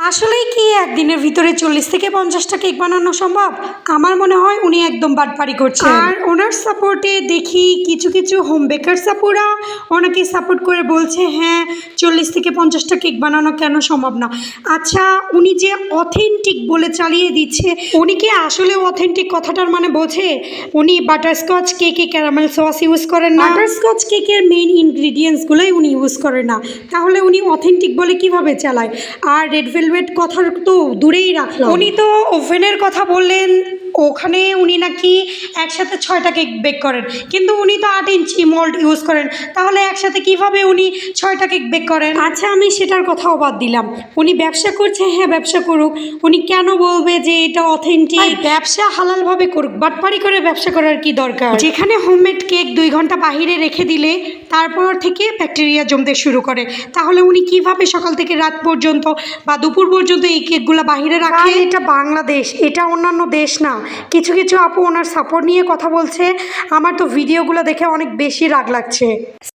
আসলেই কি একদিনের ভিতরে 40 থেকে 50টা কেক বানানো সম্ভব? আমার মনে হয় উনি একদম বাটপারি করছেন। আর ওনার সাপোর্টে দেখি কিছু কিছু হোম বেকার আপুরা ওনাকে সাপোর্ট করে বলছে হ্যাঁ 40 থেকে 50টা কেক বানানো কেন সম্ভব না। আচ্ছা উনি যে অথেন্টিক বলে চালিয়ে দিচ্ছে, উনি কি আসলে অথেন্টিক কথাটার মানে বোঝে? উনি বাটারস্কচ কেকে ক্যারামেল সস ইউজ করেন না, বাটারস্কচ কেকের মেইন ইনগ্রিডিয়েন্টসগুলোই উনি ইউজ করেন না, তাহলে উনি অথেন্টিক বলে কিভাবে চালায়? আর রেড ভেলভেট কথার তো দূরেই রাখলাম, উনি তো ওভেনের কথা বললেন, ওখানে উনি নাকি একসাথে 6টা কেক বেক করেন, কিন্তু উনি তো 8 ইঞ্চি মোল্ড ইউজ করেন, তাহলে একসাথে কিভাবে উনি 6টা কেক বেক করেন? আচ্ছা আমি সেটার কথাও বাদ দিলাম, উনি ব্যবসা করছে, হ্যাঁ ব্যবসা করুক, উনি কেন বলবে যে এটা অথেন্টিক? ব্যবসা হালালভাবে করুক, বাটপারি করে ব্যবসা করার কি দরকার? যেখানে হোমমেড কেক 2 ঘন্টা বাহিরে রেখে দিলে তারপর থেকে ব্যাকটেরিয়া জমতে শুরু করে, তাহলে উনি কিভাবে সকাল থেকে রাত পর্যন্ত বা দুপুর পর্যন্ত এই কেকগুলো বাহিরে রাখে? এটা বাংলাদেশ, এটা অন্যান্য দেশ না। কিছু কিছু আপু ওনার সাপোর্ট নিয়ে কথা বলছে, আমার তো ভিডিওগুলো দেখে অনেক বেশি রাগ লাগছে।